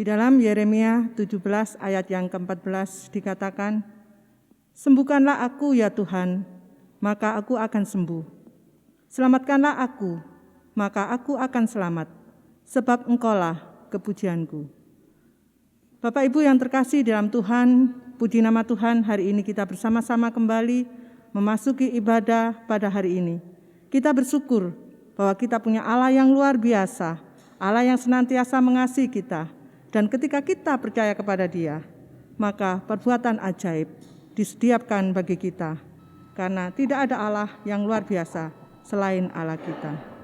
dalam Yeremia 17 ayat yang ke-14 dikatakan, "Sembuhkanlah aku ya Tuhan, maka aku akan sembuh. Selamatkanlah aku, maka aku akan selamat, sebab Engkaulah kepujianku." Bapak Ibu yang terkasih dalam Tuhan, puji nama Tuhan, hari ini kita bersama-sama kembali memasuki ibadah pada hari ini. Kita bersyukur bahwa kita punya Allah yang luar biasa, Allah yang senantiasa mengasihi kita, dan ketika kita percaya kepada Dia, maka perbuatan ajaib disediakan bagi kita, karena tidak ada Allah yang luar biasa selain Allah kita.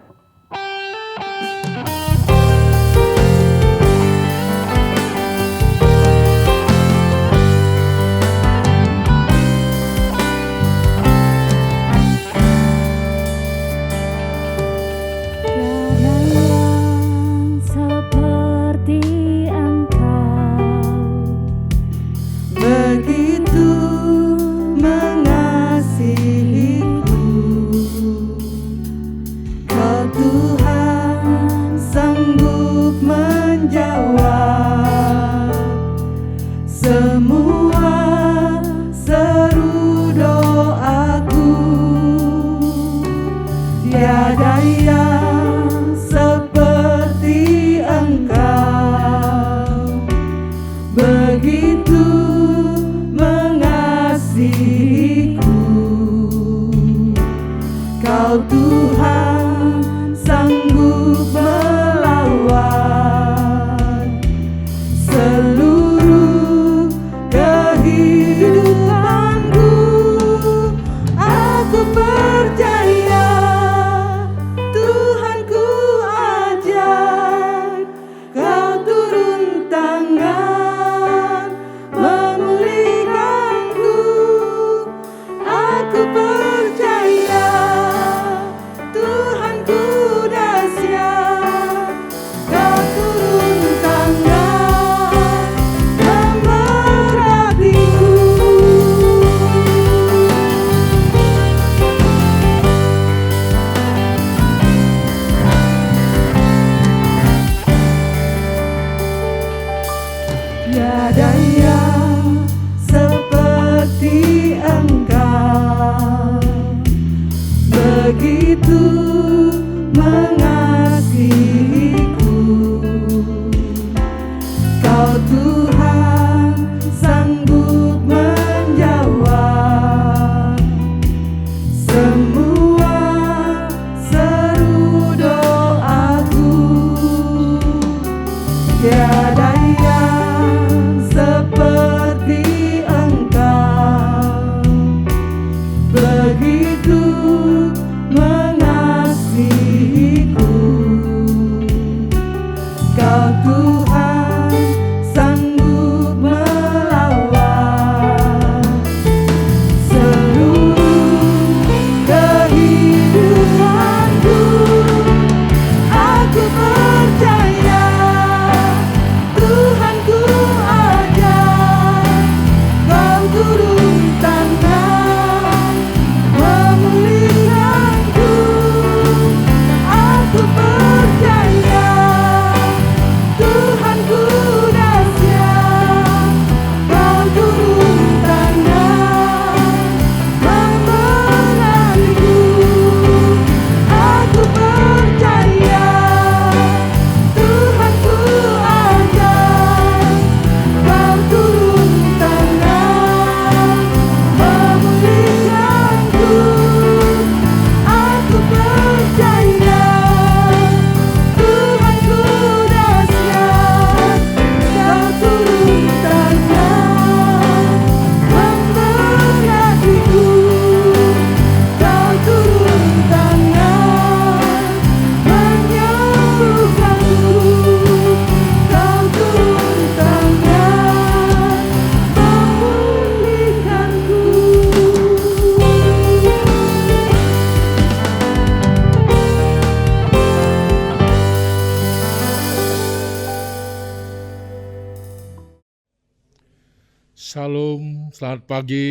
Shalom, selamat pagi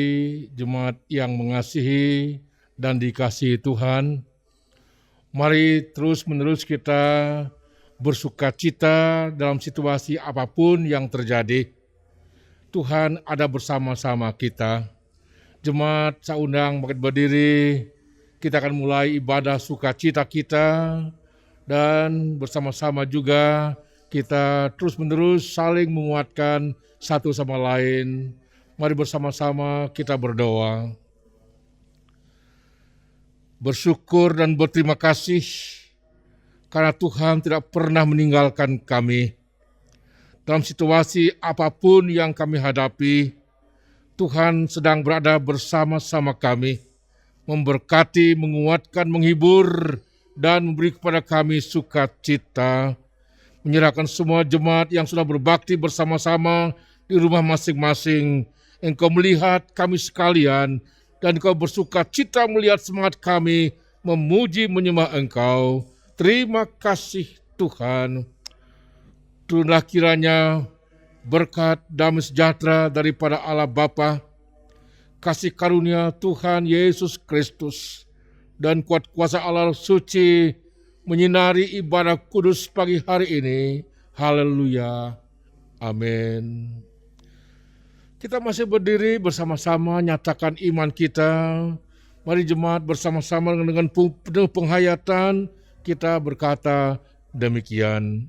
jemaat yang mengasihi dan dikasihi Tuhan. Mari terus-menerus kita bersukacita dalam situasi apapun yang terjadi. Tuhan ada bersama-sama kita. Jemaat saya undang bangkit berdiri, kita akan mulai ibadah sukacita kita, dan bersama-sama juga kita terus-menerus saling menguatkan satu sama lain. Mari bersama-sama kita berdoa. Bersyukur dan berterima kasih karena Tuhan tidak pernah meninggalkan kami. Dalam situasi apapun yang kami hadapi, Tuhan sedang berada bersama-sama kami, memberkati, menguatkan, menghibur, dan memberi kepada kami sukacita. Menyerahkan semua jemaat yang sudah berbakti bersama-sama di rumah masing-masing. Engkau melihat kami sekalian, dan Engkau bersukacita melihat semangat kami memuji menyembah Engkau. Terima kasih Tuhan. Turunlah kiranya berkat damai sejahtera daripada Allah Bapa, kasih karunia Tuhan Yesus Kristus, dan kuat kuasa Allah suci menyinari ibadah kudus pagi hari ini. Haleluya. Amin. Kita masih berdiri bersama-sama nyatakan iman kita. Mari jemaat bersama-sama dengan penuh penghayatan kita berkata demikian.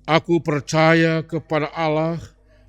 Aku percaya kepada Allah,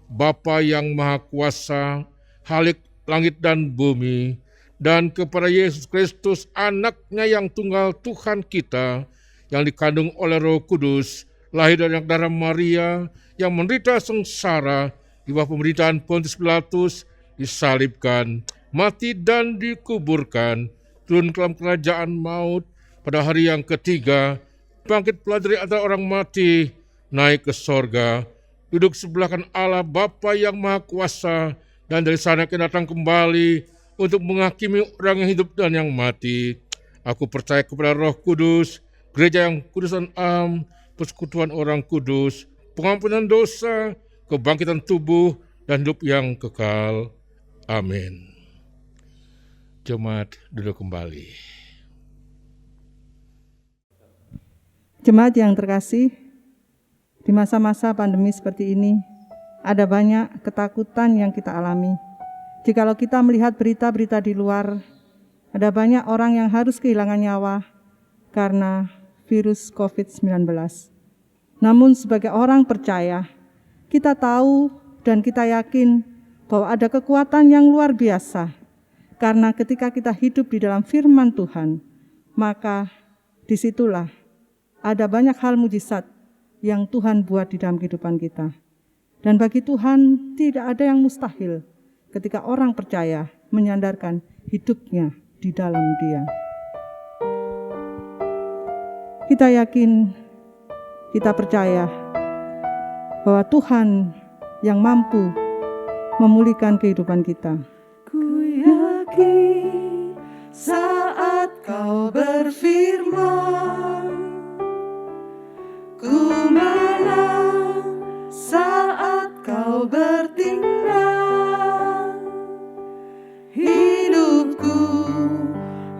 Bapa yang Maha Kuasa, Khalik langit dan bumi, dan kepada Yesus Kristus, Anak-Nya yang tunggal Tuhan kita, yang dikandung oleh Roh Kudus, lahir dari darah Maria, yang menderita sengsara di bawah pemerintahan Pontius Pilatus, disalibkan, mati dan dikuburkan, turun ke dalam kerajaan maut, pada hari yang ketiga, bangkit pula dari antara orang mati, naik ke sorga, duduk sebelah kanan Allah Bapa yang Maha Kuasa, dan dari sana akan datang kembali untuk menghakimi orang yang hidup dan yang mati. Aku percaya kepada Roh Kudus, gereja yang kudus dan am, persekutuan orang kudus, pengampunan dosa, kebangkitan tubuh, dan hidup yang kekal. Amin. Jemaat duduk kembali. Jemaat yang terkasih, di masa-masa pandemi seperti ini, ada banyak ketakutan yang kita alami. Jikalau kita melihat berita-berita di luar, ada banyak orang yang harus kehilangan nyawa karena virus COVID-19. Namun sebagai orang percaya, kita tahu dan kita yakin bahwa ada kekuatan yang luar biasa. Karena ketika kita hidup di dalam firman Tuhan, maka disitulah ada banyak hal mujizat yang Tuhan buat di dalam kehidupan kita. Dan bagi Tuhan tidak ada yang mustahil ketika orang percaya menyandarkan hidupnya di dalam Dia. Kita yakin, kita percaya bahwa Tuhan yang mampu memulihkan kehidupan kita. Ku yakin saat Kau berfirman, ku menang saat Kau bertindak. Hidupku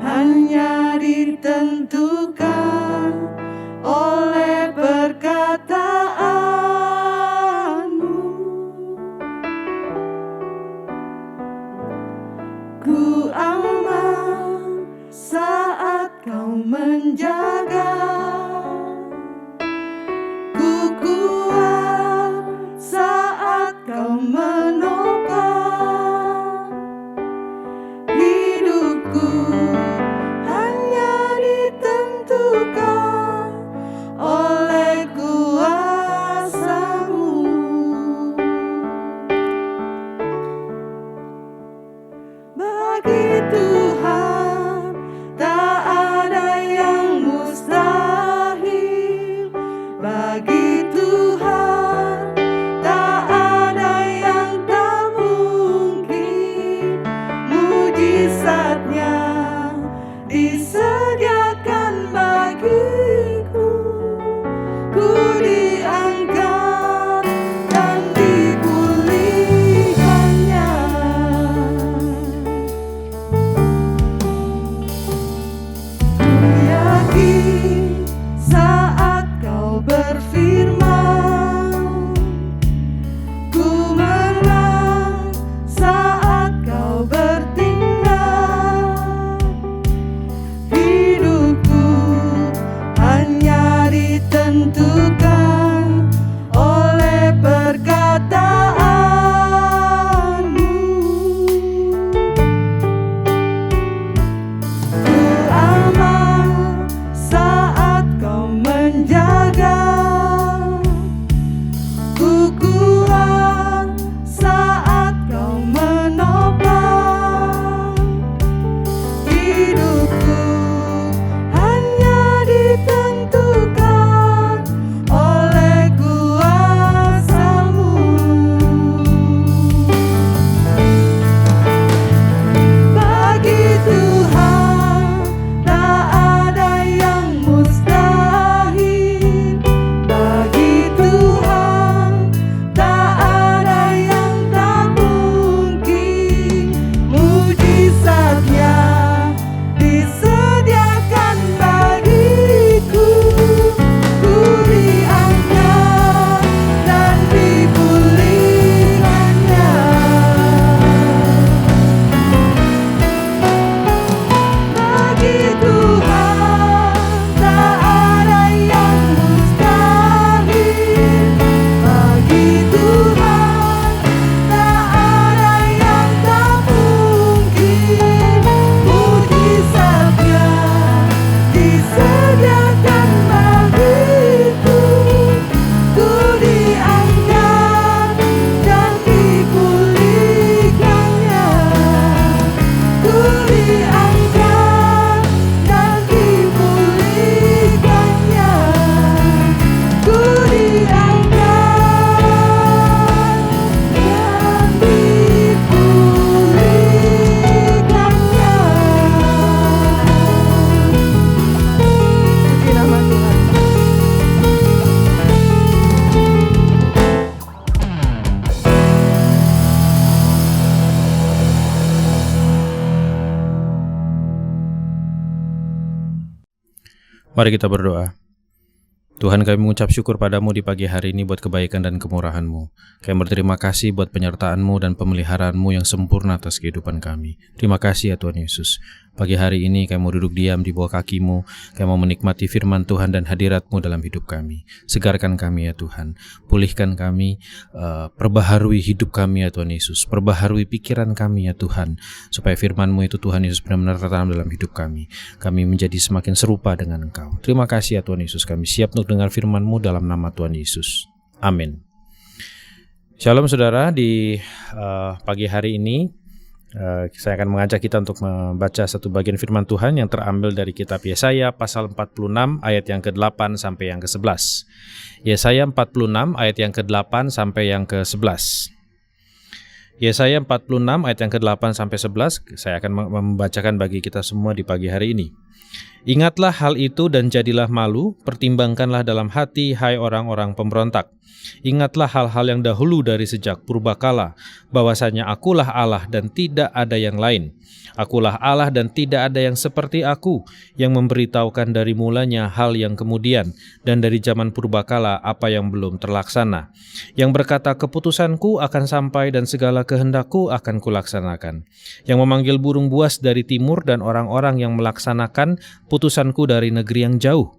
hanya ditentukan oleh perkataan-Mu. Ku aman saat Kau menjaga. Ku kuat saat Kau menopang. Hidupku hanya ditentukan oleh kuasa-Mu. Bagi Tuhan tak ada yang mustahil. Bagi Tuhan tak ada yang tak mungkin. Mujizatnya disediakan bagiku. Ku diangkat dan dipulihkannya. Ku yakin saat Kau Mari kita berdoa. Tuhan, kami mengucap syukur padamu di pagi hari ini buat kebaikan dan kemurahan-Mu. Kami berterima kasih buat penyertaan-Mu dan pemeliharaanmu yang sempurna atas kehidupan kami. Terima kasih ya Tuhan Yesus. Pagi hari ini kami mau duduk diam di bawah kaki-Mu. Kami mau menikmati firman Tuhan dan hadirat-Mu dalam hidup kami. Segarkan kami ya Tuhan. Pulihkan kami, perbaharui hidup kami ya Tuhan Yesus. Perbaharui pikiran kami ya Tuhan. Supaya firman-Mu itu Tuhan Yesus benar-benar tertanam dalam hidup kami. Kami menjadi semakin serupa dengan Engkau. Terima kasih ya Tuhan Yesus. Kami siap untuk dengar firman-Mu dalam nama Tuhan Yesus. Amin. Shalom saudara, di pagi hari ini saya akan mengajak kita untuk membaca satu bagian firman Tuhan yang terambil dari kitab Yesaya pasal 46 ayat yang ke-8 sampai yang ke-11. Yesaya 46 ayat yang ke-8 sampai yang ke-11. Yesaya 46 ayat yang ke-8 sampai 11 saya akan membacakan bagi kita semua di pagi hari ini. Ingatlah hal itu dan jadilah malu, pertimbangkanlah dalam hati, hai orang-orang pemberontak. Ingatlah hal-hal yang dahulu dari sejak purbakala, bahwasanya akulah Allah dan tidak ada yang lain. Akulah Allah dan tidak ada yang seperti aku, yang memberitahukan dari mulanya hal yang kemudian, dan dari zaman purbakala apa yang belum terlaksana. Yang berkata keputusanku akan sampai dan segala kehendakku akan kulaksanakan. Yang memanggil burung buas dari timur dan orang-orang yang melaksanakan putusanku dari negeri yang jauh.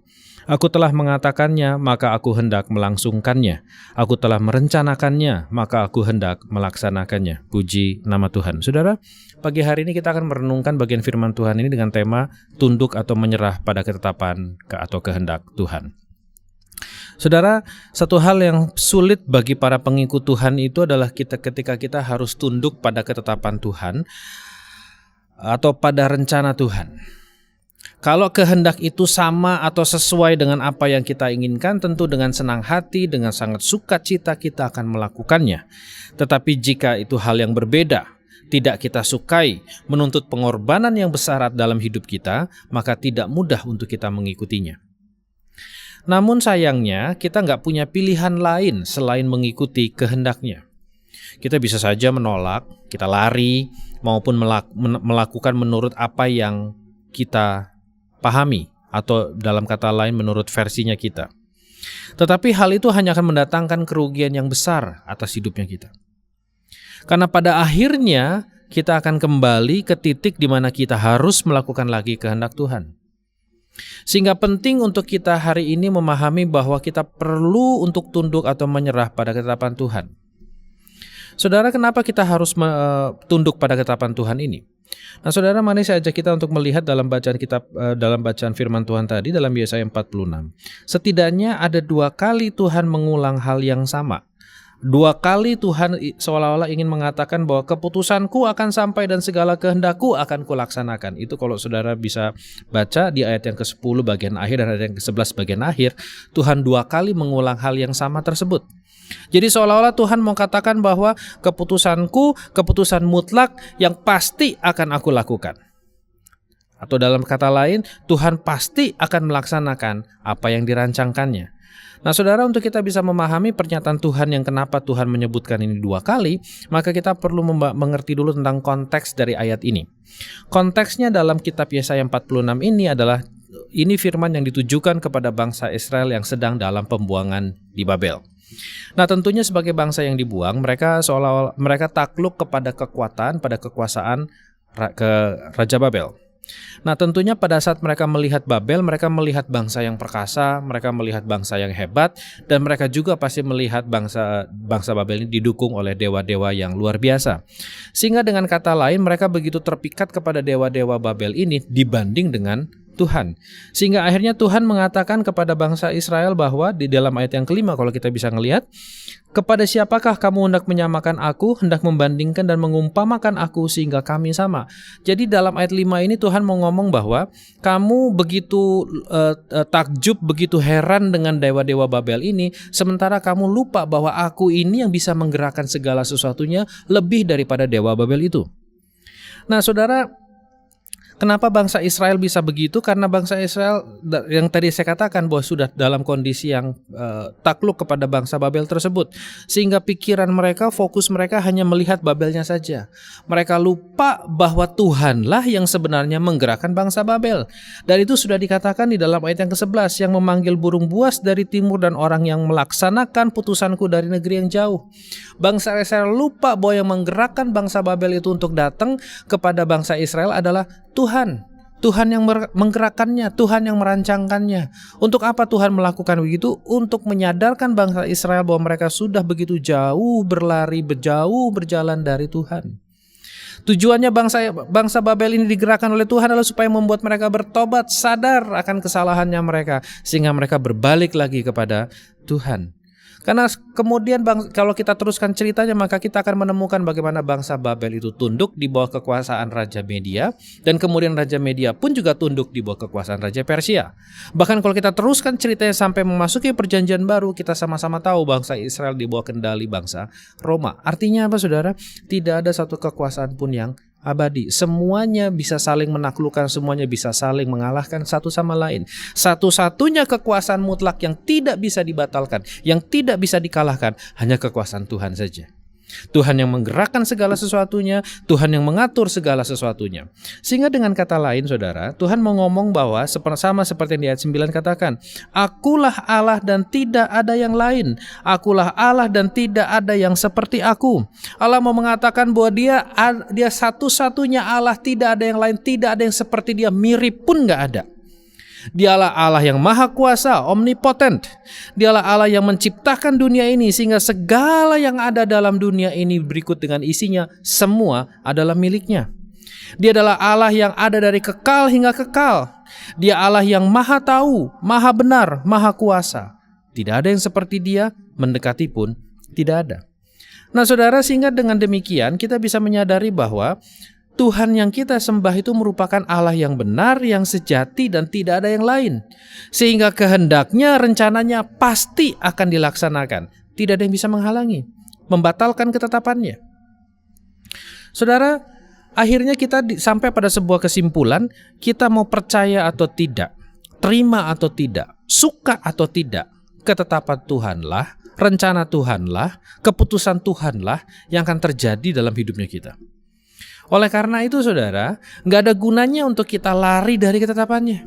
Aku telah mengatakannya, maka aku hendak melangsungkannya. Aku telah merencanakannya, maka aku hendak melaksanakannya. Puji nama Tuhan. Saudara, pagi hari ini kita akan merenungkan bagian firman Tuhan ini dengan tema tunduk atau menyerah pada ketetapan atau kehendak Tuhan. Saudara, satu hal yang sulit bagi para pengikut Tuhan itu adalah ketika kita harus tunduk pada ketetapan Tuhan atau pada rencana Tuhan. Kalau kehendak itu sama atau sesuai dengan apa yang kita inginkan, tentu dengan senang hati, dengan sangat sukacita kita akan melakukannya. Tetapi jika itu hal yang berbeda, tidak kita sukai, menuntut pengorbanan yang besar dalam hidup kita, maka tidak mudah untuk kita mengikutinya. Namun sayangnya, kita nggak punya pilihan lain selain mengikuti kehendaknya. Kita bisa saja menolak, kita lari, maupun melakukan menurut apa yang kita pahami, atau dalam kata lain menurut versinya kita. Tetapi hal itu hanya akan mendatangkan kerugian yang besar atas hidupnya kita. Karena pada akhirnya kita akan kembali ke titik di mana kita harus melakukan lagi kehendak Tuhan. Sehingga penting untuk kita hari ini memahami bahwa kita perlu untuk tunduk atau menyerah pada ketetapan Tuhan. Saudara, kenapa kita harus tunduk pada ketetapan Tuhan ini? Nah, saudara, mari saya ajak kita untuk melihat dalam bacaan firman Tuhan tadi dalam Yesaya 46. Setidaknya ada 2 kali Tuhan mengulang hal yang sama. 2 kali Tuhan seolah-olah ingin mengatakan bahwa keputusanku akan sampai dan segala kehendakku akan kulaksanakan. Itu kalau saudara bisa baca di ayat yang ke-10 bagian akhir dan ayat yang ke-11 bagian akhir, Tuhan 2 kali mengulang hal yang sama tersebut. Jadi seolah-olah Tuhan mau katakan bahwa keputusanku, keputusan mutlak yang pasti akan aku lakukan. Atau dalam kata lain, Tuhan pasti akan melaksanakan apa yang dirancangkannya. Nah saudara, untuk kita bisa memahami pernyataan Tuhan yang kenapa Tuhan menyebutkan ini 2 kali, maka kita perlu mengerti dulu tentang konteks dari ayat ini. Konteksnya dalam kitab Yesaya 46 ini adalah, ini firman yang ditujukan kepada bangsa Israel yang sedang dalam pembuangan di Babel. Nah tentunya sebagai bangsa yang dibuang, mereka seolah-olah mereka takluk kepada kekuatan, pada kekuasaan ke Raja Babel. Nah tentunya pada saat mereka melihat Babel, mereka melihat bangsa yang perkasa, mereka melihat bangsa yang hebat, dan mereka juga pasti melihat bangsa Babel ini didukung oleh dewa-dewa yang luar biasa. Sehingga dengan kata lain, mereka begitu terpikat kepada dewa-dewa Babel ini dibanding dengan Tuhan. Sehingga akhirnya Tuhan mengatakan kepada bangsa Israel bahwa di dalam ayat yang kelima, kalau kita bisa ngelihat, kepada siapakah kamu hendak menyamakan aku, hendak membandingkan dan mengumpamakan aku sehingga kami sama. Jadi dalam ayat 5 ini Tuhan mau ngomong bahwa kamu begitu takjub, begitu heran dengan dewa-dewa Babel ini, sementara kamu lupa bahwa aku ini yang bisa menggerakkan segala sesuatunya lebih daripada dewa Babel itu. Nah saudara, Kenapa bangsa Israel bisa begitu? Karena bangsa Israel yang tadi saya katakan bahwa sudah dalam kondisi yang takluk kepada bangsa Babel tersebut. Sehingga pikiran mereka, fokus mereka hanya melihat Babelnya saja. Mereka lupa bahwa Tuhanlah yang sebenarnya menggerakkan bangsa Babel. Dan itu sudah dikatakan di dalam ayat yang ke-11, yang memanggil burung buas dari timur dan orang yang melaksanakan putusanku dari negeri yang jauh. Bangsa Israel lupa bahwa yang menggerakkan bangsa Babel itu untuk datang kepada bangsa Israel adalah Tuhan. Tuhan yang menggerakkannya, Tuhan yang merancangkannya. Untuk apa Tuhan melakukan begitu? Untuk menyadarkan bangsa Israel bahwa mereka sudah begitu jauh berlari, jauh berjalan dari Tuhan. Tujuannya bangsa Babel ini digerakkan oleh Tuhan adalah supaya membuat mereka bertobat, sadar akan kesalahannya mereka, sehingga mereka berbalik lagi kepada Tuhan. Karena kemudian kalau kita teruskan ceritanya, maka kita akan menemukan bagaimana bangsa Babel itu tunduk di bawah kekuasaan Raja Media, dan kemudian Raja Media pun juga tunduk di bawah kekuasaan Raja Persia. Bahkan kalau kita teruskan ceritanya sampai memasuki perjanjian baru, kita sama-sama tahu bangsa Israel di bawah kendali bangsa Roma. Artinya apa, saudara? Tidak ada satu kekuasaan pun yang abadi. Semuanya bisa saling menaklukkan, semuanya bisa saling mengalahkan satu sama lain. Satu-satunya kekuasaan mutlak yang tidak bisa dibatalkan, yang tidak bisa dikalahkan, hanya kekuasaan Tuhan saja. Tuhan yang menggerakkan segala sesuatunya, Tuhan yang mengatur segala sesuatunya. Sehingga dengan kata lain, saudara, Tuhan mau ngomong bahwa sama seperti yang di ayat 9 katakan, Akulah Allah dan tidak ada yang lain. Akulah Allah dan tidak ada yang seperti aku. Allah mau mengatakan bahwa dia satu-satunya Allah, tidak ada yang lain, tidak ada yang seperti dia, mirip pun gak ada. Dialah Allah yang maha kuasa, omnipotent. Dialah Allah yang menciptakan dunia ini, sehingga segala yang ada dalam dunia ini berikut dengan isinya, semua adalah miliknya. Dia adalah Allah yang ada dari kekal hingga kekal. Dia Allah yang maha tahu, maha benar, maha kuasa. Tidak ada yang seperti dia, mendekati pun tidak ada. Nah saudara, sehingga dengan demikian kita bisa menyadari bahwa Tuhan yang kita sembah itu merupakan Allah yang benar, yang sejati, dan tidak ada yang lain. Sehingga kehendaknya, rencananya pasti akan dilaksanakan. Tidak ada yang bisa menghalangi, membatalkan ketetapannya. Saudara, akhirnya kita sampai pada sebuah kesimpulan, kita mau percaya atau tidak, terima atau tidak, suka atau tidak, ketetapan Tuhanlah, rencana Tuhanlah, keputusan Tuhanlah yang akan terjadi dalam hidupnya kita. Oleh karena itu saudara, gak ada gunanya untuk kita lari dari ketetapannya.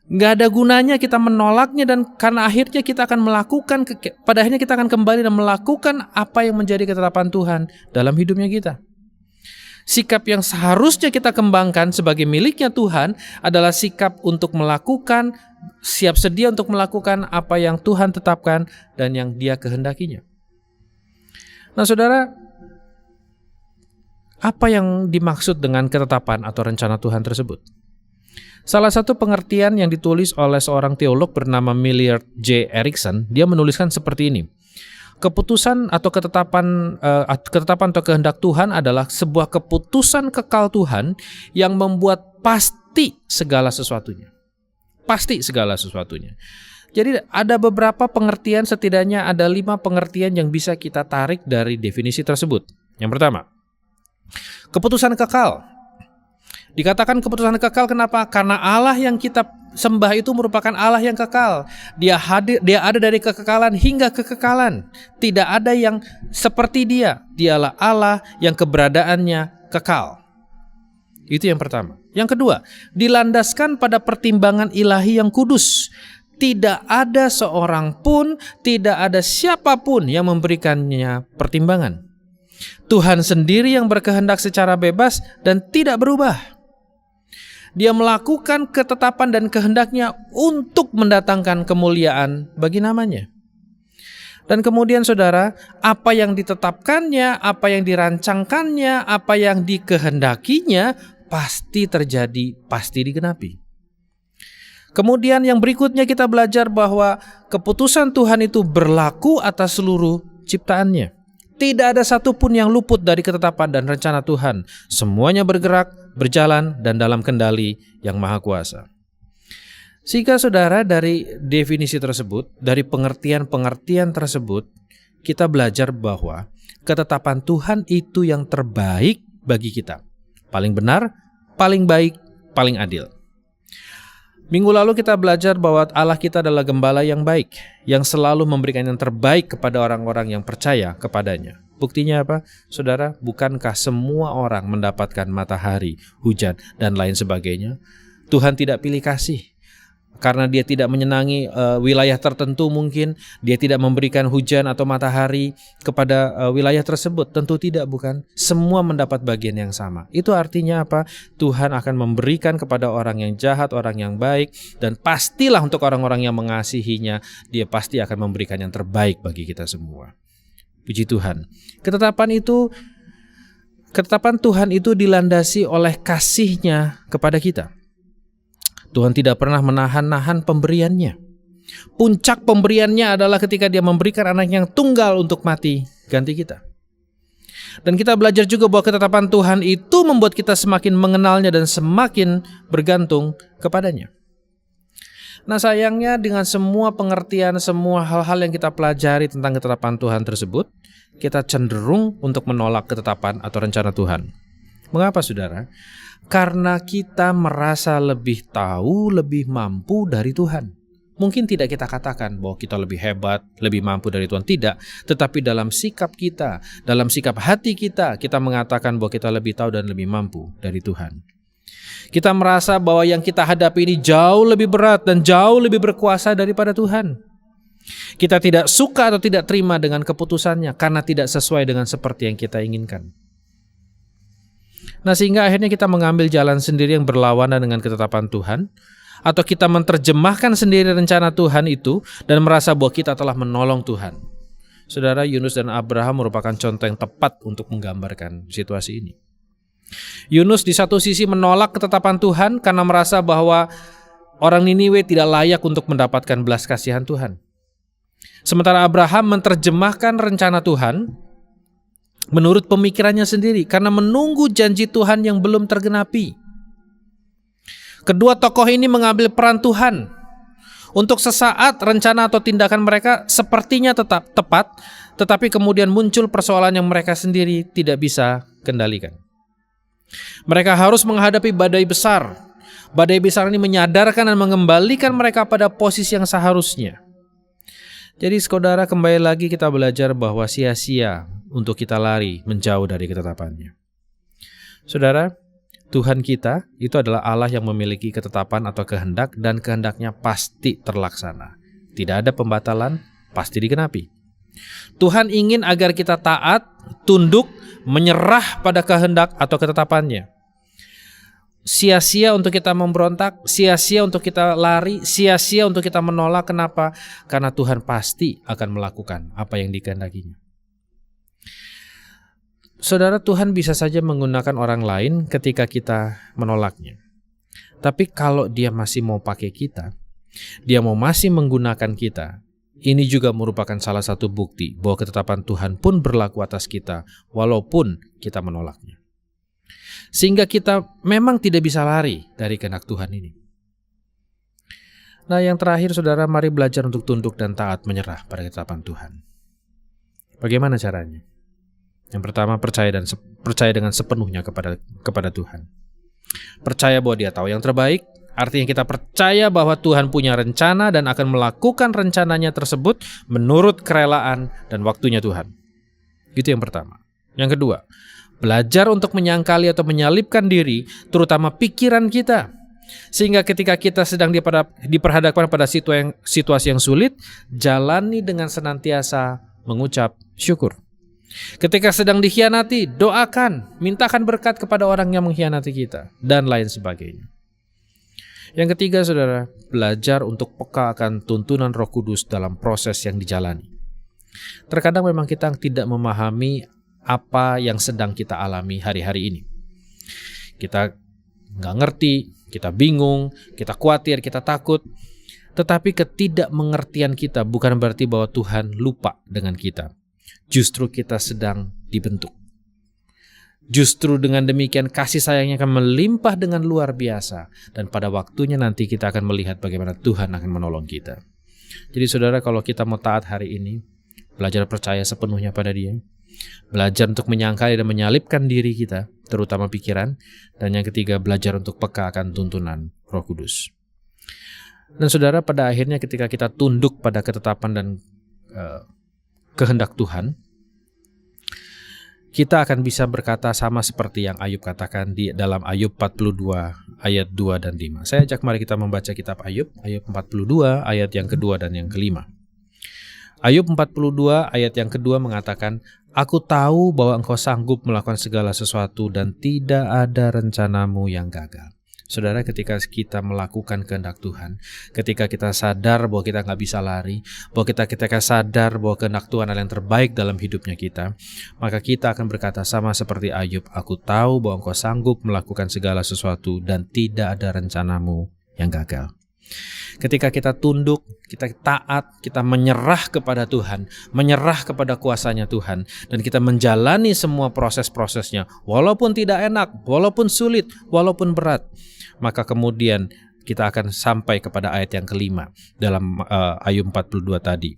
Gak ada gunanya kita menolaknya, dan karena akhirnya kita akan melakukan, pada akhirnya kita akan kembali dan melakukan apa yang menjadi ketetapan Tuhan dalam hidupnya kita. Sikap yang seharusnya kita kembangkan sebagai miliknya Tuhan adalah sikap untuk melakukan, siap sedia untuk melakukan apa yang Tuhan tetapkan dan yang Dia kehendakinya. Nah saudara, apa yang dimaksud dengan ketetapan atau rencana Tuhan tersebut? Salah satu pengertian yang ditulis oleh seorang teolog bernama Millard J. Erickson, dia menuliskan seperti ini. Keputusan atau ketetapan atau kehendak Tuhan adalah sebuah keputusan kekal Tuhan yang membuat pasti segala sesuatunya. Pasti segala sesuatunya. Jadi ada beberapa pengertian, setidaknya ada 5 pengertian yang bisa kita tarik dari definisi tersebut. Yang pertama, keputusan kekal. Dikatakan keputusan kekal kenapa? Karena Allah yang kita sembah itu merupakan Allah yang kekal. Dia ada dari kekekalan hingga kekekalan. Tidak ada yang seperti Dia. Dialah Allah yang keberadaannya kekal. Itu yang pertama. Yang kedua, dilandaskan pada pertimbangan ilahi yang kudus. Tidak ada seorang pun, tidak ada siapapun yang memberikannya pertimbangan. Tuhan sendiri yang berkehendak secara bebas dan tidak berubah. Dia melakukan ketetapan dan kehendaknya untuk mendatangkan kemuliaan bagi namanya. Dan kemudian saudara, apa yang ditetapkannya, apa yang dirancangkannya, apa yang dikehendakinya, pasti terjadi, pasti digenapi. Kemudian yang berikutnya kita belajar bahwa keputusan Tuhan itu berlaku atas seluruh ciptaannya. Tidak ada satupun yang luput dari ketetapan dan rencana Tuhan. Semuanya bergerak, berjalan, dan dalam kendali yang maha kuasa. Sehingga saudara, dari definisi tersebut, dari pengertian-pengertian tersebut, kita belajar bahwa ketetapan Tuhan itu yang terbaik bagi kita. Paling benar, paling baik, paling adil. Minggu lalu kita belajar bahwa Allah kita adalah gembala yang baik, yang selalu memberikan yang terbaik kepada orang-orang yang percaya kepadanya. Buktinya apa? Saudara, bukankah semua orang mendapatkan matahari, hujan, dan lain sebagainya? Tuhan tidak pilih kasih. Karena dia tidak menyenangi wilayah tertentu mungkin, dia tidak memberikan hujan atau matahari kepada wilayah tersebut. Tentu tidak, bukan? Semua mendapat bagian yang sama. Itu artinya apa? Tuhan akan memberikan kepada orang yang jahat, orang yang baik, dan pastilah untuk orang-orang yang mengasihinya, dia pasti akan memberikan yang terbaik bagi kita semua. Puji Tuhan. Ketetapan Tuhan itu dilandasi oleh kasih-Nya kepada kita. Tuhan tidak pernah menahan-nahan pemberiannya. Puncak pemberiannya adalah ketika dia memberikan anak yang tunggal untuk mati ganti kita. Dan kita belajar juga bahwa ketetapan Tuhan itu membuat kita semakin mengenalnya dan semakin bergantung kepadanya. Nah, sayangnya dengan semua pengertian, semua hal-hal yang kita pelajari tentang ketetapan Tuhan tersebut, kita cenderung untuk menolak ketetapan atau rencana Tuhan. Mengapa, saudara? Karena kita merasa lebih tahu, lebih mampu dari Tuhan. Mungkin tidak kita katakan bahwa kita lebih hebat, lebih mampu dari Tuhan. Tidak, tetapi dalam sikap kita, dalam sikap hati kita, kita mengatakan bahwa kita lebih tahu dan lebih mampu dari Tuhan. Kita merasa bahwa yang kita hadapi ini jauh lebih berat dan jauh lebih berkuasa daripada Tuhan. Kita tidak suka atau tidak terima dengan keputusannya karena tidak sesuai dengan seperti yang kita inginkan. Nah, sehingga akhirnya kita mengambil jalan sendiri yang berlawanan dengan ketetapan Tuhan, atau kita menerjemahkan sendiri rencana Tuhan itu dan merasa bahwa kita telah menolong Tuhan. Saudara, Yunus dan Abraham merupakan contoh yang tepat untuk menggambarkan situasi ini. Yunus di satu sisi menolak ketetapan Tuhan karena merasa bahwa orang Niniwe tidak layak untuk mendapatkan belas kasihan Tuhan. Sementara Abraham menerjemahkan rencana Tuhan menurut pemikirannya sendiri karena menunggu janji Tuhan yang belum tergenapi. Kedua tokoh ini mengambil peran Tuhan. Untuk sesaat rencana atau tindakan mereka sepertinya tetap tepat, tetapi kemudian muncul persoalan yang mereka sendiri tidak bisa kendalikan. Mereka harus menghadapi badai besar. Badai besar ini menyadarkan dan mengembalikan mereka pada posisi yang seharusnya. Jadi saudara, kembali lagi kita belajar bahwa sia-sia untuk kita lari menjauh dari ketetapannya. Saudara, Tuhan kita itu adalah Allah yang memiliki ketetapan atau kehendak dan kehendaknya pasti terlaksana. Tidak ada pembatalan, pasti digenapi. Tuhan ingin agar kita taat, tunduk, menyerah pada kehendak atau ketetapannya. Sia-sia untuk kita memberontak, sia-sia untuk kita lari, sia-sia untuk kita menolak. Kenapa? Karena Tuhan pasti akan melakukan apa yang dikehendakinya. Saudara, Tuhan bisa saja menggunakan orang lain ketika kita menolaknya. Tapi kalau dia masih mau pakai kita, dia mau masih menggunakan kita, ini juga merupakan salah satu bukti bahwa ketetapan Tuhan pun berlaku atas kita walaupun kita menolaknya. Sehingga kita memang tidak bisa lari dari kehendak Tuhan ini. Nah, yang terakhir saudara, mari belajar untuk tunduk dan taat menyerah pada ketetapan Tuhan. Bagaimana caranya? Yang pertama, percaya dengan sepenuhnya kepada Tuhan. Percaya bahwa Dia tahu yang terbaik, artinya kita percaya bahwa Tuhan punya rencana dan akan melakukan rencananya tersebut menurut kerelaan dan waktunya Tuhan. Itu yang pertama. Yang kedua, belajar untuk menyangkali atau menyalipkan diri, terutama pikiran kita. Sehingga ketika kita sedang diperhadapkan pada situasi yang sulit, jalani dengan senantiasa mengucap syukur. Ketika sedang dikhianati, doakan, mintakan berkat kepada orang yang mengkhianati kita, dan lain sebagainya. Yang ketiga, saudara, belajar untuk peka akan tuntunan Roh Kudus dalam proses yang dijalani. Terkadang memang kita tidak memahami apa yang sedang kita alami hari-hari ini. Kita nggak ngerti, kita bingung, kita khawatir, kita takut. Tetapi ketidakmengertian kita bukan berarti bahwa Tuhan lupa dengan kita. Justru kita sedang dibentuk. Justru dengan demikian kasih sayangnya akan melimpah dengan luar biasa. Dan pada waktunya nanti kita akan melihat bagaimana Tuhan akan menolong kita. Jadi saudara, kalau kita mau taat hari ini, belajar percaya sepenuhnya pada Dia. Belajar untuk menyangkali dan menyalipkan diri kita. terutama pikiran. Dan yang ketiga, belajar untuk peka akan tuntunan Roh Kudus. Dan saudara, pada akhirnya ketika kita tunduk pada ketetapan dan kehendak Tuhan, kita akan bisa berkata sama seperti yang Ayub katakan di dalam Ayub 42 ayat 2 dan 5. Saya ajak mari kita membaca kitab Ayub 42 ayat yang kedua dan yang kelima. Ayub 42 ayat yang kedua mengatakan, "Aku tahu bahwa engkau sanggup melakukan segala sesuatu dan tidak ada rencanamu yang gagal." Saudara, ketika kita melakukan kehendak Tuhan, ketika kita sadar bahwa kita nggak bisa lari, bahwa ketika sadar bahwa kehendak Tuhan adalah yang terbaik dalam hidupnya kita, maka kita akan berkata sama seperti Ayub, "Aku tahu bahwa engkau sanggup melakukan segala sesuatu dan tidak ada rencanamu yang gagal." Ketika kita tunduk, kita taat, kita menyerah kepada Tuhan, menyerah kepada kuasanya Tuhan, dan kita menjalani semua proses-prosesnya, walaupun tidak enak, walaupun sulit, walaupun berat, maka kemudian kita akan sampai kepada ayat yang kelima dalam Ayub 42 tadi.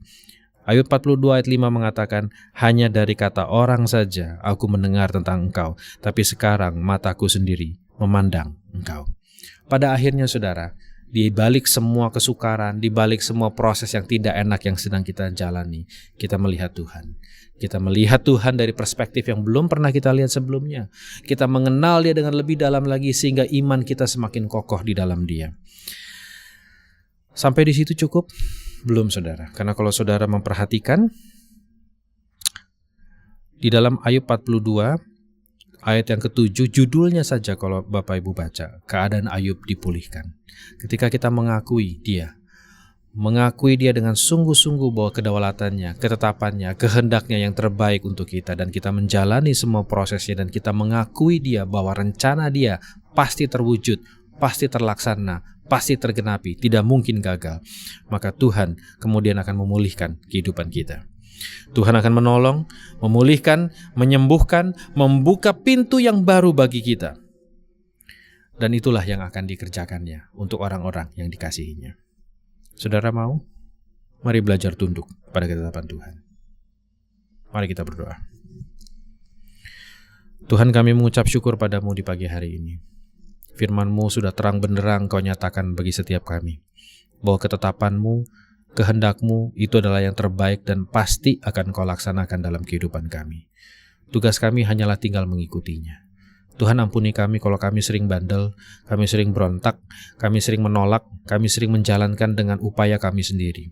Ayub 42 ayat 5 mengatakan, "Hanya dari kata orang saja aku mendengar tentang engkau, tapi sekarang mataku sendiri memandang engkau." Pada akhirnya saudara, di balik semua kesukaran, di balik semua proses yang tidak enak yang sedang kita jalani, kita melihat Tuhan. Kita melihat Tuhan dari perspektif yang belum pernah kita lihat sebelumnya. Kita mengenal Dia dengan lebih dalam lagi sehingga iman kita semakin kokoh di dalam Dia. Sampai di situ cukup? Belum, saudara. Karena kalau saudara memperhatikan di dalam Ayub 42 ayat yang ke-7, judulnya saja kalau Bapak Ibu baca, keadaan Ayub dipulihkan. Ketika kita mengakui Dia dengan sungguh-sungguh bahwa kedaulatannya, ketetapannya, kehendaknya yang terbaik untuk kita, dan kita menjalani semua prosesnya, dan kita mengakui Dia bahwa rencana Dia pasti terwujud, pasti terlaksana, pasti tergenapi, tidak mungkin gagal, maka Tuhan kemudian akan memulihkan kehidupan kita. Tuhan akan menolong, memulihkan, menyembuhkan, membuka pintu yang baru bagi kita. Dan itulah yang akan dikerjakannya untuk orang-orang yang dikasihinya. Saudara mau? Mari belajar tunduk pada ketetapan Tuhan. Mari kita berdoa. Tuhan, kami mengucap syukur padamu di pagi hari ini. Firman-Mu sudah terang benderang Kau nyatakan bagi setiap kami, bahwa ketetapan-Mu, kehendak-Mu itu adalah yang terbaik dan pasti akan Kau laksanakan dalam kehidupan kami. Tugas kami hanyalah tinggal mengikutinya. Tuhan, ampuni kami kalau kami sering bandel, kami sering berontak, kami sering menolak, kami sering menjalankan dengan upaya kami sendiri.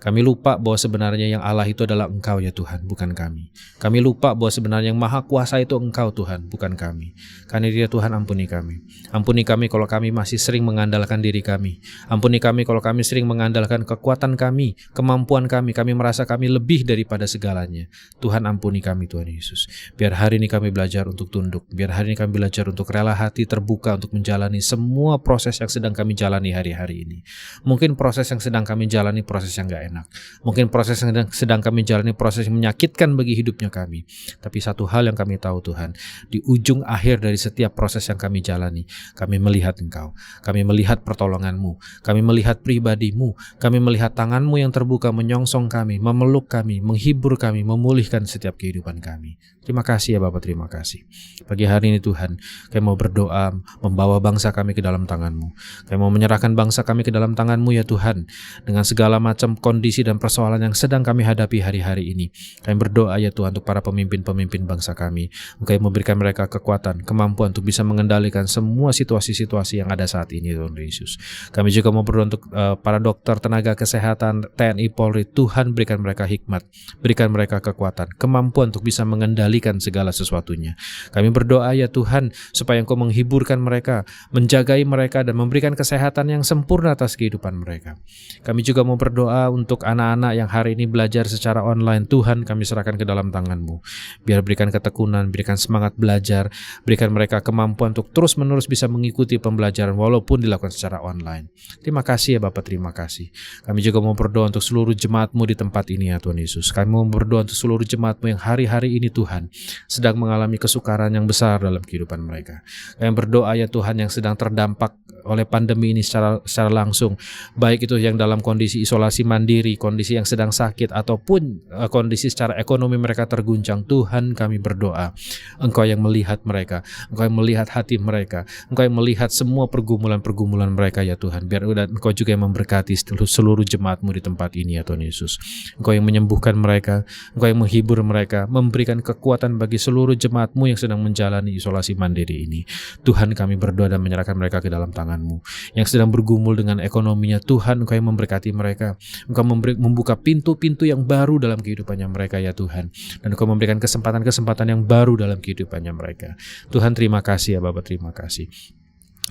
Kami lupa bahwa sebenarnya yang Allah itu adalah Engkau ya Tuhan, bukan kami. Kami lupa bahwa sebenarnya yang Maha Kuasa itu Engkau Tuhan, bukan kami. Karena dia Tuhan, ampuni kami. Ampuni kami kalau kami masih sering mengandalkan diri kami. Ampuni kami kalau kami sering mengandalkan kekuatan kami, kemampuan kami merasa kami lebih daripada segalanya. Tuhan, ampuni kami Tuhan Yesus. Biar hari ini kami belajar untuk tunduk. Biar hari ini kami belajar untuk rela hati terbuka untuk menjalani semua proses yang sedang kami jalani hari-hari ini. Mungkin proses yang sedang kami jalani proses yang gak enak. Mungkin proses yang sedang kami jalani proses yang menyakitkan bagi hidupnya kami. Tapi satu hal yang kami tahu Tuhan, di ujung akhir dari setiap proses yang kami jalani, kami melihat Engkau, kami melihat pertolongan-Mu, kami melihat pribadi-Mu, kami melihat tangan-Mu yang terbuka menyongsong kami, memeluk kami, menghibur kami, memulihkan setiap kehidupan kami. Terima kasih ya Bapak, terima kasih. Pagi hari ini Tuhan, kami mau berdoa, membawa bangsa kami ke dalam tangan-Mu. Kami mau menyerahkan bangsa kami ke dalam tangan-Mu ya Tuhan, dengan segala macam kondisi dan persoalan yang sedang kami hadapi hari-hari ini. Kami berdoa ya Tuhan untuk para pemimpin-pemimpin bangsa kami. Kami memberikan mereka kekuatan, kemampuan untuk bisa mengendalikan semua situasi-situasi yang ada saat ini Tuhan Yesus. Kami juga mau berdoa untuk para dokter, tenaga kesehatan, TNI, Polri. Tuhan, berikan mereka hikmat, berikan mereka kekuatan, kemampuan untuk bisa mengendalikan segala sesuatunya. Kami berdoa ya Tuhan, supaya Engkau menghiburkan mereka, menjagai mereka, dan memberikan kesehatan yang sempurna atas kehidupan mereka. Kami juga mau berdoa untuk anak-anak yang hari ini belajar secara online. Tuhan, kami serahkan ke dalam tangan-Mu. Biar berikan ketekunan, berikan semangat belajar, berikan mereka kemampuan untuk terus-menerus bisa mengikuti pembelajaran walaupun dilakukan secara online. Terima kasih ya Bapak, terima kasih. Kami juga mau berdoa untuk seluruh jemaat-Mu di tempat ini ya Tuhan Yesus. Kami mau berdoa untuk seluruh jemaat-Mu yang hari-hari ini Tuhan sedang mengalami kesukaran yang besar dalam kehidupan mereka. Kami berdoa ya Tuhan, yang sedang terdampak oleh pandemi ini secara langsung, baik itu yang dalam kondisi isolasi mandiri, kondisi yang sedang sakit, ataupun kondisi secara ekonomi mereka terguncang. Tuhan, kami berdoa, Engkau yang melihat mereka, Engkau yang melihat hati mereka, Engkau yang melihat semua pergumulan-pergumulan mereka ya Tuhan. Biar Engkau juga yang memberkati seluruh jemaat-Mu di tempat ini ya Tuhan Yesus. Engkau yang menyembuhkan mereka, Engkau yang menghibur mereka, memberikan kekuatan bagi seluruh jemaat-Mu yang sedang menjalani isolasi mandiri ini. Tuhan, kami berdoa dan menyerahkan mereka ke dalam tangan-Mu. Yang sedang bergumul dengan ekonominya, Tuhan, Engkau yang memberkati mereka. Engkau membuka pintu-pintu yang baru dalam kehidupannya mereka ya Tuhan. Dan Engkau memberikan kesempatan-kesempatan yang baru dalam kehidupannya mereka. Tuhan, terima kasih ya Bapa, terima kasih.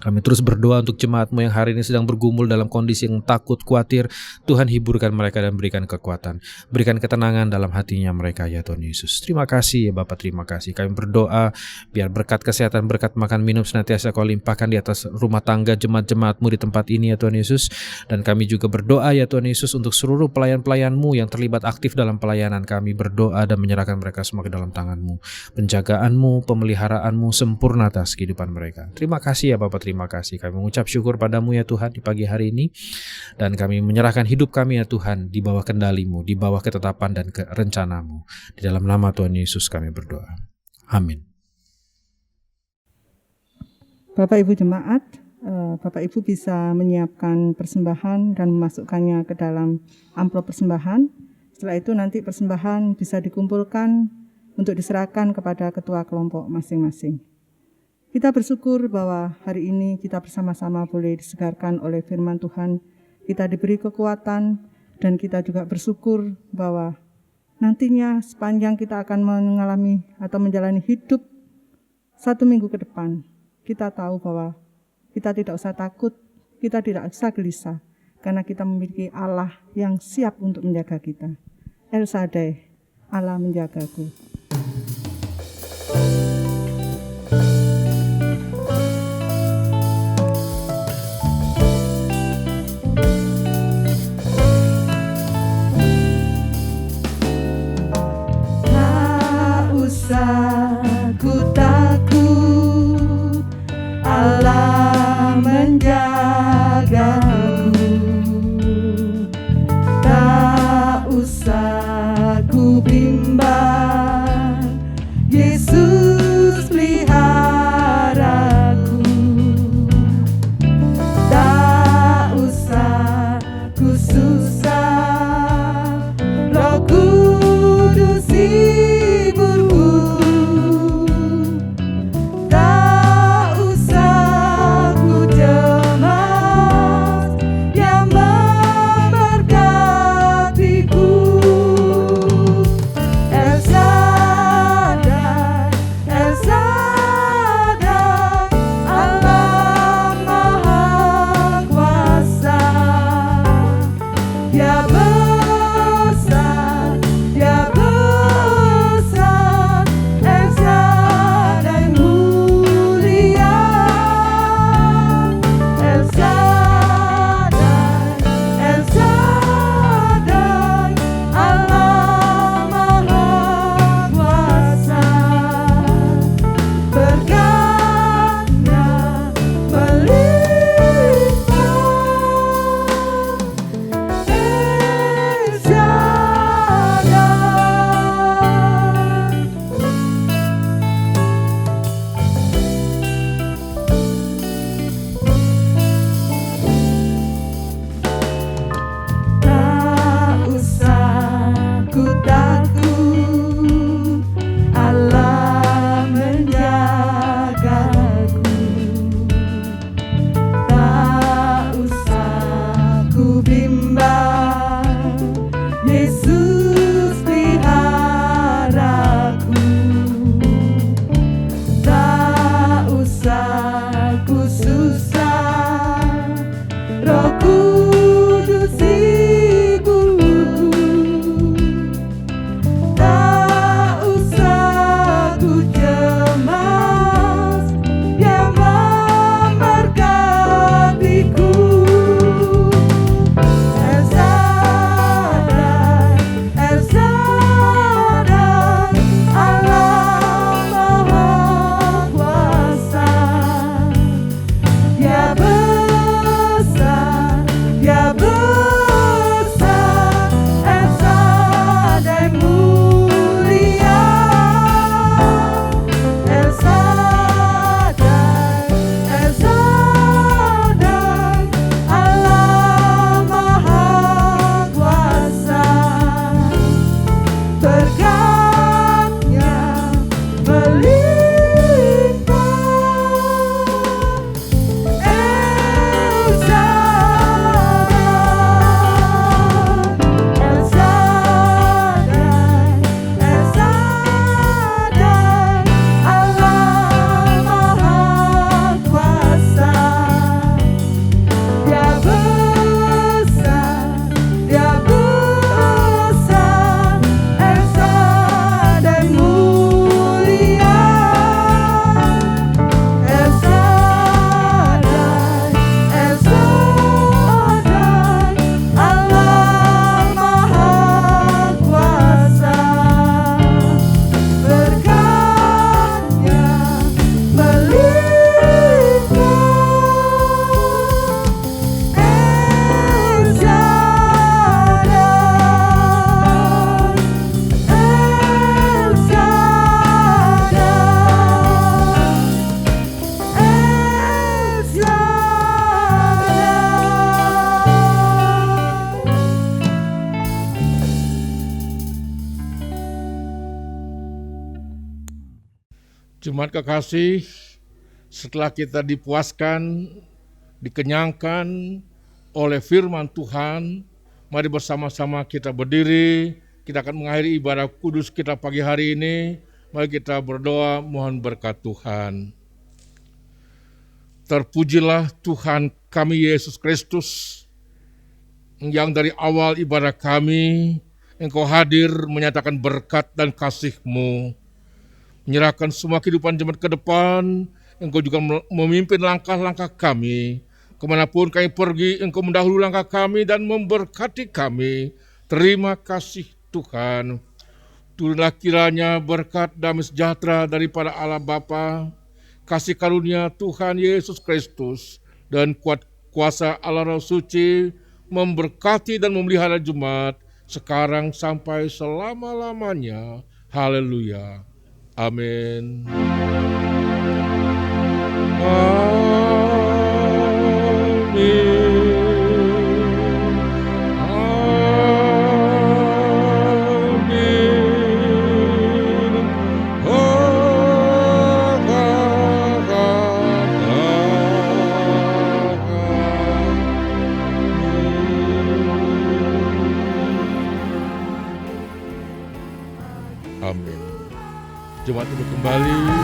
Kami terus berdoa untuk jemaat-Mu yang hari ini sedang bergumul dalam kondisi yang takut, khawatir. Tuhan, hiburkan mereka dan berikan kekuatan, berikan ketenangan dalam hatinya mereka ya Tuhan Yesus. Terima kasih ya Bapa, terima kasih. Kami berdoa biar berkat kesehatan, berkat makan minum senantiasa Kau limpahkan di atas rumah tangga jemaat-jemaat-Mu di tempat ini ya Tuhan Yesus. Dan kami juga berdoa ya Tuhan Yesus untuk seluruh pelayan-pelayan-Mu yang terlibat aktif dalam pelayanan. Kami berdoa dan menyerahkan mereka semua ke dalam tangan-Mu. Penjagaan-Mu, pemeliharaan-Mu sempurna atas kehidupan mereka. Terima kasih ya Bapa, terima kasih. Kami mengucap syukur padamu ya Tuhan di pagi hari ini. Dan kami menyerahkan hidup kami ya Tuhan di bawah kendali-Mu, di bawah ketetapan dan rencana-Mu. Di dalam nama Tuhan Yesus kami berdoa. Amin. Bapak Ibu jemaat, Bapak Ibu bisa menyiapkan persembahan dan memasukkannya ke dalam amplop persembahan. Setelah itu nanti persembahan bisa dikumpulkan untuk diserahkan kepada ketua kelompok masing-masing. Kita bersyukur bahwa hari ini kita bersama-sama boleh disegarkan oleh firman Tuhan. Kita diberi kekuatan dan kita juga bersyukur bahwa nantinya sepanjang kita akan mengalami atau menjalani hidup 1 minggu ke depan, kita tahu bahwa kita tidak usah takut, kita tidak usah gelisah, karena kita memiliki Allah yang siap untuk menjaga kita. El Shaddai, Allah menjagaku. Ku takut, Allah menjagaku. Tak usah ku bimbang, Jemaat kekasih, setelah kita dipuaskan, dikenyangkan oleh firman Tuhan, mari bersama-sama kita berdiri. Kita akan mengakhiri ibadah kudus kita pagi hari ini. Mari kita berdoa mohon berkat Tuhan. Terpujilah Tuhan kami Yesus Kristus, yang dari awal ibadah kami, Engkau hadir menyatakan berkat dan kasih-Mu. Menyerahkan semua kehidupan jemaat ke depan, Engkau juga memimpin langkah-langkah kami. Kemanapun kami pergi, Engkau mendahului langkah kami dan memberkati kami. Terima kasih Tuhan. Turunlah kiranya berkat damai sejahtera daripada Allah Bapa, kasih karunia Tuhan Yesus Kristus, dan kuasa Allah Roh Suci memberkati dan memelihara jemaat sekarang sampai selama-lamanya. Haleluya. Amin. Amin. Jemaat itu kembali